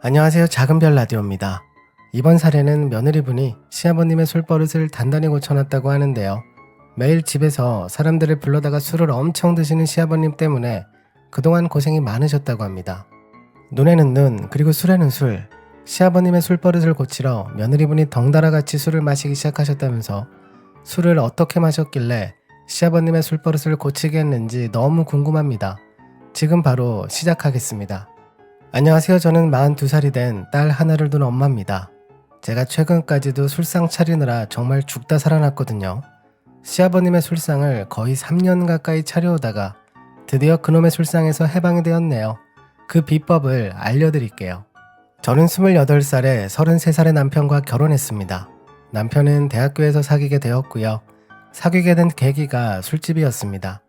안녕하세요. 작은별 라디오입니다. 이번 사례는 며느리분이 시아버님의 술버릇을 단단히 고쳐놨다고 하는데요. 매일 집에서 사람들을 불러다가 술을 엄청 드시는 시아버님 때문에 그동안 고생이 많으셨다고 합니다. 눈에는 눈, 그리고 술에는 술. 시아버님의 술버릇을 고치러 며느리분이 덩달아 같이 술을 마시기 시작하셨다면서 술을 어떻게 마셨길래 시아버님의 술버릇을 고치게 했는지 너무 궁금합니다. 지금 바로 시작하겠습니다. 안녕하세요. 저는 42살이 된 딸 하나를 둔 엄마입니다. 제가 최근까지도 술상 차리느라 정말 죽다 살아났거든요. 시아버님의 술상을 거의 3년 가까이 차려오다가 드디어 그놈의 술상에서 해방이 되었네요. 그 비법을 알려드릴게요. 저는 28살에 33살의 남편과 결혼했습니다. 남편은 대학교에서 사귀게 되었고요. 사귀게 된 계기가 술집이었습니다.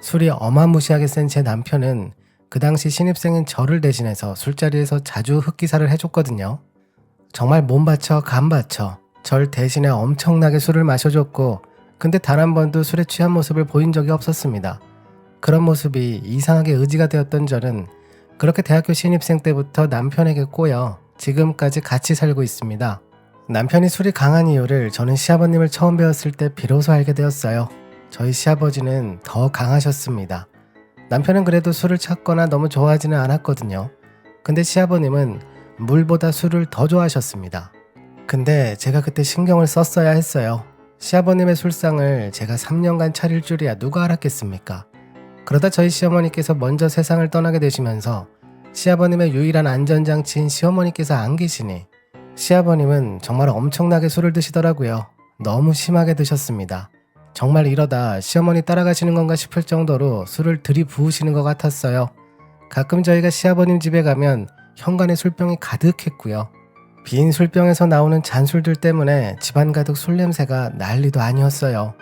술이 어마무시하게 센 제 남편은 그 당시 신입생인 저를 대신해서 술자리에서 자주 흑기사를 해줬거든요. 정말 몸 바쳐 간 바쳐 절 대신에 엄청나게 술을 마셔줬고, 근데 단 한 번도 술에 취한 모습을 보인 적이 없었습니다. 그런 모습이 이상하게 의지가 되었던 저는 그렇게 대학교 신입생 때부터 남편에게 꼬여 지금까지 같이 살고 있습니다. 남편이 술이 강한 이유를 저는 시아버님을 처음 배웠을 때 비로소 알게 되었어요. 저희 시아버지는 더 강하셨습니다. 남편은 그래도 술을 찾거나 너무 좋아하지는 않았거든요. 근데 시아버님은 물보다 술을 더 좋아하셨습니다. 근데 제가 그때 신경을 썼어야 했어요. 시아버님의 술상을 제가 3년간 차릴 줄이야 누가 알았겠습니까? 그러다 저희 시어머니께서 먼저 세상을 떠나게 되시면서 시아버님의 유일한 안전장치인 시어머니께서 안 계시니 시아버님은 정말 엄청나게 술을 드시더라고요. 너무 심하게 드셨습니다. 정말 이러다 시어머니 따라가시는 건가 싶을 정도로 술을 들이부으시는 것 같았어요. 가끔 저희가 시아버님 집에 가면 현관에 술병이 가득했고요. 빈 술병에서 나오는 잔술들 때문에 집안 가득 술 냄새가 난리도 아니었어요.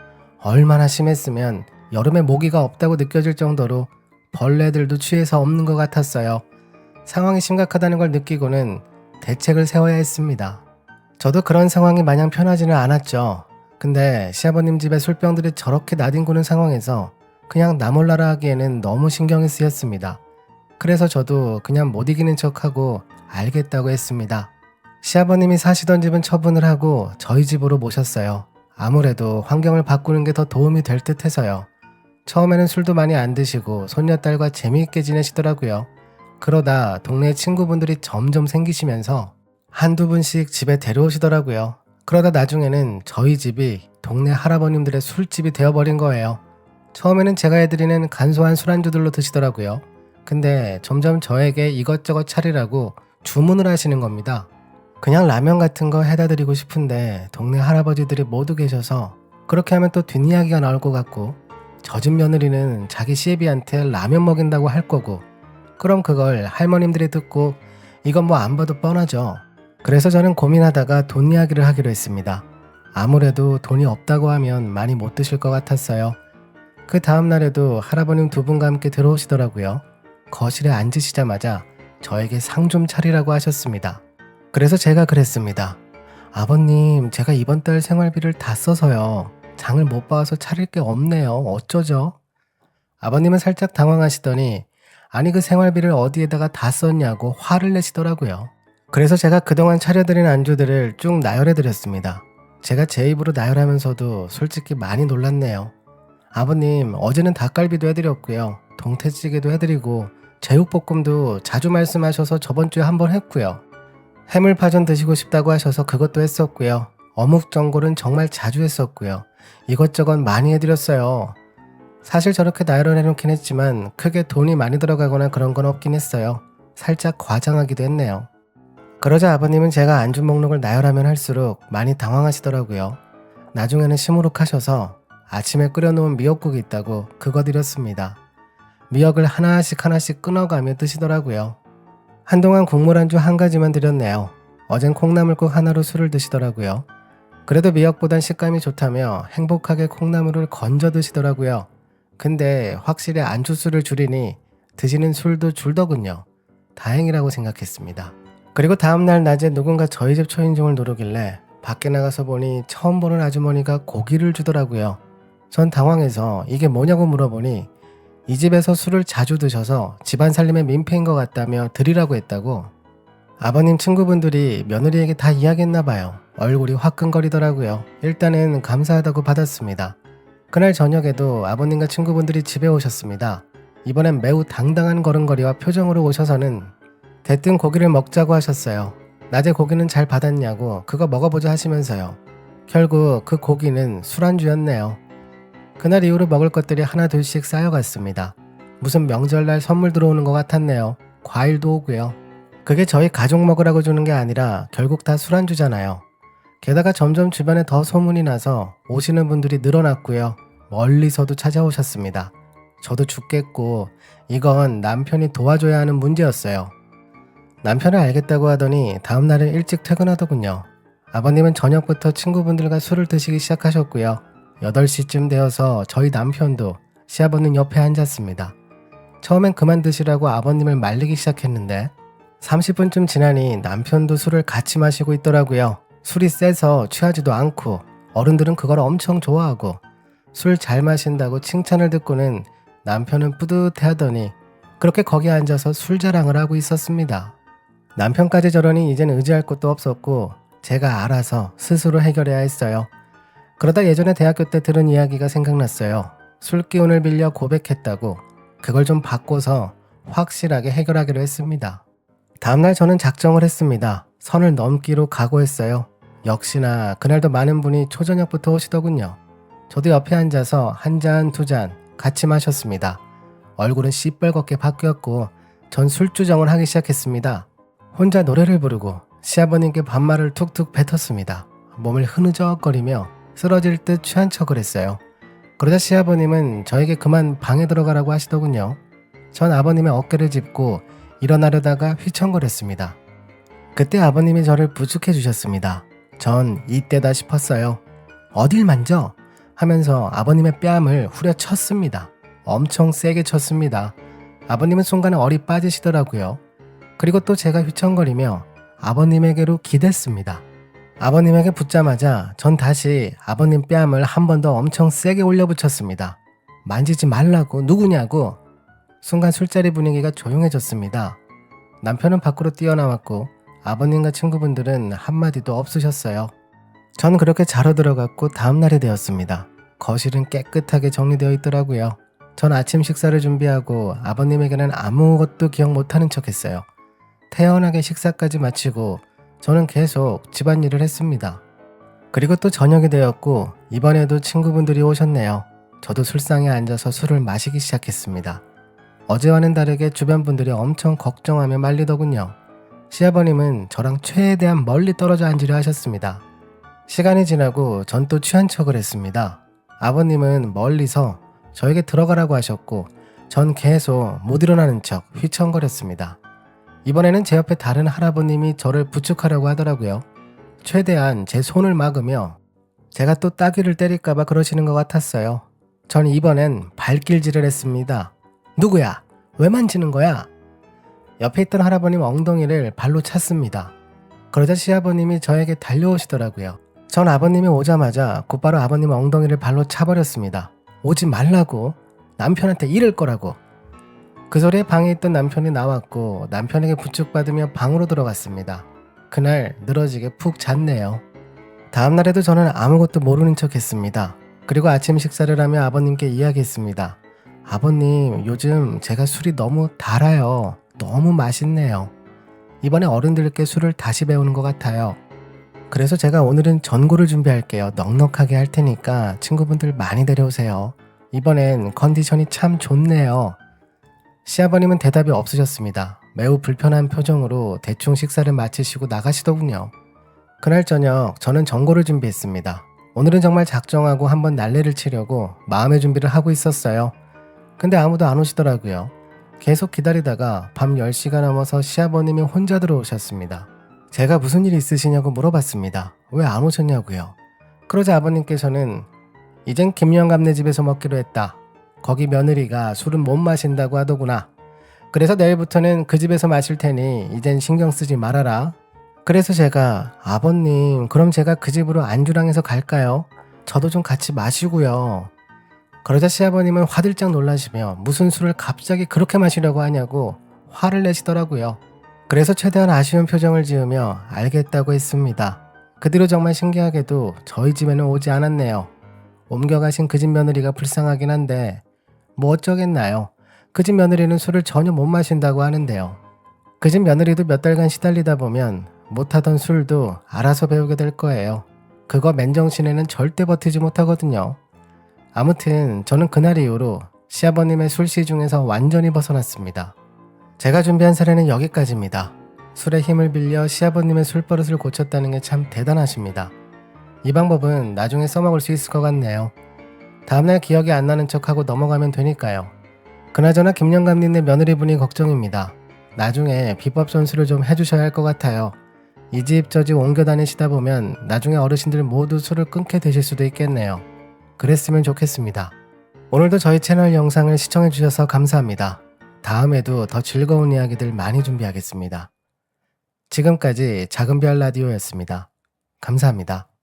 얼마나 심했으면 여름에 모기가 없다고 느껴질 정도로 벌레들도 취해서 없는 것 같았어요. 상황이 심각하다는 걸 느끼고는 대책을 세워야 했습니다. 저도 그런 상황이 마냥 편하지는 않았죠. 근데 시아버님 집에 술병들이 저렇게 나뒹구는 상황에서 그냥 나 몰라라 하기에는 너무 신경이 쓰였습니다. 그래서 저도 그냥 못 이기는 척하고 알겠다고 했습니다. 시아버님이 사시던 집은 처분을 하고 저희 집으로 모셨어요. 아무래도 환경을 바꾸는 게 더 도움이 될 듯 해서요. 처음에는 술도 많이 안 드시고 손녀딸과 재미있게 지내시더라고요. 그러다 동네 친구분들이 점점 생기시면서 한두 분씩 집에 데려오시더라고요. 그러다 나중에는 저희 집이 동네 할아버님들의 술집이 되어버린 거예요. 처음에는 제가 해드리는 간소한 술안주들로 드시더라고요. 근데 점점 저에게 이것저것 차리라고 주문을 하시는 겁니다. 그냥 라면 같은 거 해다 드리고 싶은데 동네 할아버지들이 모두 계셔서 그렇게 하면 또 뒷이야기가 나올 것 같고, 젖은 며느리는 자기 시애비한테 라면 먹인다고 할 거고, 그럼 그걸 할머님들이 듣고 이건 뭐 안 봐도 뻔하죠. 그래서 저는 고민하다가 돈 이야기를 하기로 했습니다. 아무래도 돈이 없다고 하면 많이 못 드실 것 같았어요. 그 다음 날에도 할아버님 두 분과 함께 들어오시더라고요. 거실에 앉으시자마자 저에게 상 좀 차리라고 하셨습니다. 그래서 제가 그랬습니다. 아버님, 제가 이번 달 생활비를 다 써서요. 장을 못 봐서 차릴 게 없네요. 어쩌죠? 아버님은 살짝 당황하시더니 아니 그 생활비를 어디에다가 다 썼냐고 화를 내시더라고요. 그래서 제가 그동안 차려드린 안주들을 쭉 나열해드렸습니다. 제가 제 입으로 나열하면서도 솔직히 많이 놀랐네요. 아버님, 어제는 닭갈비도 해드렸고요. 동태찌개도 해드리고 제육볶음도 자주 말씀하셔서 저번 주에 한번 했고요. 해물파전 드시고 싶다고 하셔서 그것도 했었고요. 어묵전골은 정말 자주 했었고요. 이것저것 많이 해드렸어요. 사실 저렇게 나열을 해놓긴 했지만 크게 돈이 많이 들어가거나 그런 건 없긴 했어요. 살짝 과장하기도 했네요. 그러자 아버님은 제가 안주 목록을 나열하면 할수록 많이 당황하시더라고요. 나중에는 시무룩하셔서 아침에 끓여놓은 미역국이 있다고 그거 드렸습니다. 미역을 하나씩 끊어가며 드시더라고요. 한동안 국물 안주 한 가지만 드렸네요. 어젠 콩나물국 하나로 술을 드시더라고요. 그래도 미역보단 식감이 좋다며 행복하게 콩나물을 건져 드시더라고요. 근데 확실히 안주수를 줄이니 드시는 술도 줄더군요. 다행이라고 생각했습니다. 그리고 다음날 낮에 누군가 저희 집 초인종을 누르길래 밖에 나가서 보니 처음 보는 아주머니가 고기를 주더라고요. 전 당황해서 이게 뭐냐고 물어보니 이 집에서 술을 자주 드셔서 집안 살림의 민폐인 것 같다며 드리라고 했다고. 아버님 친구분들이 며느리에게 다 이야기했나 봐요. 얼굴이 화끈거리더라고요. 일단은 감사하다고 받았습니다. 그날 저녁에도 아버님과 친구분들이 집에 오셨습니다. 이번엔 매우 당당한 걸음걸이와 표정으로 오셔서는 대뜸 고기를 먹자고 하셨어요. 낮에 고기는 잘 받았냐고 그거 먹어보자 하시면서요. 결국 그 고기는 술안주였네요. 그날 이후로 먹을 것들이 하나 둘씩 쌓여갔습니다. 무슨 명절날 선물 들어오는 것 같았네요. 과일도 오고요. 그게 저희 가족 먹으라고 주는 게 아니라 결국 다 술안주잖아요. 게다가 점점 주변에 더 소문이 나서 오시는 분들이 늘어났고요. 멀리서도 찾아오셨습니다. 저도 죽겠고 이건 남편이 도와줘야 하는 문제였어요. 남편은 알겠다고 하더니 다음날은 일찍 퇴근하더군요. 아버님은 저녁부터 친구분들과 술을 드시기 시작하셨고요. 8시쯤 되어서 저희 남편도 시아버님 옆에 앉았습니다. 처음엔 그만 드시라고 아버님을 말리기 시작했는데 30분쯤 지나니 남편도 술을 같이 마시고 있더라고요. 술이 세서 취하지도 않고 어른들은 그걸 엄청 좋아하고 술 잘 마신다고 칭찬을 듣고는 남편은 뿌듯해하더니 그렇게 거기 앉아서 술 자랑을 하고 있었습니다. 남편까지 저러니 이젠 의지할 것도 없었고 제가 알아서 스스로 해결해야 했어요. 그러다 예전에 대학교 때 들은 이야기가 생각났어요. 술 기운을 빌려 고백했다고 그걸 좀 바꿔서 확실하게 해결하기로 했습니다. 다음날 저는 작정을 했습니다. 선을 넘기로 각오했어요. 역시나 그날도 많은 분이 초저녁부터 오시더군요. 저도 옆에 앉아서 한 잔, 두 잔 같이 마셨습니다. 얼굴은 시뻘겋게 바뀌었고 전 술주정을 하기 시작했습니다. 혼자 노래를 부르고 시아버님께 반말을 툭툭 뱉었습니다. 몸을 흐느적거리며 쓰러질 듯 취한 척을 했어요. 그러자 시아버님은 저에게 그만 방에 들어가라고 하시더군요. 전 아버님의 어깨를 짚고 일어나려다가 휘청거렸습니다. 그때 아버님이 저를 부축해 주셨습니다. 전 이때다 싶었어요. 어딜 만져? 하면서 아버님의 뺨을 후려쳤습니다. 엄청 세게 쳤습니다. 아버님은 순간에 얼이 빠지시더라고요. 그리고 또 제가 휘청거리며 아버님에게로 기댔습니다. 아버님에게 붙자마자 전 다시 아버님 뺨을 한 번 더 엄청 세게 올려붙였습니다. 만지지 말라고 누구냐고. 순간 술자리 분위기가 조용해졌습니다. 남편은 밖으로 뛰어나왔고 아버님과 친구분들은 한마디도 없으셨어요. 전 그렇게 자러 들어갔고 다음날이 되었습니다. 거실은 깨끗하게 정리되어 있더라고요. 전 아침 식사를 준비하고 아버님에게는 아무것도 기억 못하는 척했어요. 태연하게 식사까지 마치고 저는 계속 집안일을 했습니다. 그리고 또 저녁이 되었고 이번에도 친구분들이 오셨네요. 저도 술상에 앉아서 술을 마시기 시작했습니다. 어제와는 다르게 주변 분들이 엄청 걱정하며 말리더군요. 시아버님은 저랑 최대한 멀리 떨어져 앉으려 하셨습니다. 시간이 지나고 전 또 취한 척을 했습니다. 아버님은 멀리서 저에게 들어가라고 하셨고 전 계속 못 일어나는 척 휘청거렸습니다. 이번에는 제 옆에 다른 할아버님이 저를 부축하려고 하더라고요. 최대한 제 손을 막으며 제가 또 따귀를 때릴까봐 그러시는 것 같았어요. 전 이번엔 발길질을 했습니다. 누구야? 왜 만지는 거야? 옆에 있던 할아버님 엉덩이를 발로 찼습니다. 그러자 시아버님이 저에게 달려오시더라고요. 전 아버님이 오자마자 곧바로 아버님 엉덩이를 발로 차버렸습니다. 오지 말라고. 남편한테 이를 거라고. 그 소리에 방에 있던 남편이 나왔고 남편에게 부축받으며 방으로 들어갔습니다. 그날 늘어지게 푹 잤네요. 다음날에도 저는 아무것도 모르는 척 했습니다. 그리고 아침 식사를 하며 아버님께 이야기했습니다. 아버님, 요즘 제가 술이 너무 달아요. 너무 맛있네요. 이번에 어른들께 술을 다시 배우는 것 같아요. 그래서 제가 오늘은 전골을 준비할게요. 넉넉하게 할 테니까 친구분들 많이 데려오세요. 이번엔 컨디션이 참 좋네요. 시아버님은 대답이 없으셨습니다. 매우 불편한 표정으로 대충 식사를 마치시고 나가시더군요. 그날 저녁 저는 전골을 준비했습니다. 오늘은 정말 작정하고 한번 날래를 치려고 마음의 준비를 하고 있었어요. 근데 아무도 안 오시더라고요. 계속 기다리다가 밤 10시가 넘어서 시아버님이 혼자 들어오셨습니다. 제가 무슨 일 있으시냐고 물어봤습니다. 왜 안 오셨냐고요. 그러자 아버님께서는 이젠 김영감네 집에서 먹기로 했다. 거기 며느리가 술은 못 마신다고 하더구나. 그래서 내일부터는 그 집에서 마실 테니 이젠 신경 쓰지 말아라. 그래서 제가 아버님 그럼 제가 그 집으로 안주랑 해서 갈까요? 저도 좀 같이 마시고요. 그러자 시아버님은 화들짝 놀라시며 무슨 술을 갑자기 그렇게 마시려고 하냐고 화를 내시더라고요. 그래서 최대한 아쉬운 표정을 지으며 알겠다고 했습니다. 그 뒤로 정말 신기하게도 저희 집에는 오지 않았네요. 옮겨가신 그 집 며느리가 불쌍하긴 한데 뭐 어쩌겠나요. 그 집 며느리는 술을 전혀 못 마신다고 하는데요. 그 집 며느리도 몇 달간 시달리다 보면 못하던 술도 알아서 배우게 될 거예요. 그거 맨정신에는 절대 버티지 못하거든요. 아무튼 저는 그날 이후로 시아버님의 술시 중에서 완전히 벗어났습니다. 제가 준비한 사례는 여기까지입니다. 술의 힘을 빌려 시아버님의 술버릇을 고쳤다는 게 참 대단하십니다. 이 방법은 나중에 써먹을 수 있을 것 같네요. 다음날 기억이 안 나는 척하고 넘어가면 되니까요. 그나저나 김영감님네 며느리분이 걱정입니다. 나중에 비법 전수를 좀 해주셔야 할 것 같아요. 이 집 저 집 옮겨 다니시다 보면 나중에 어르신들 모두 술을 끊게 되실 수도 있겠네요. 그랬으면 좋겠습니다. 오늘도 저희 채널 영상을 시청해주셔서 감사합니다. 다음에도 더 즐거운 이야기들 많이 준비하겠습니다. 지금까지 작은별 라디오였습니다. 감사합니다.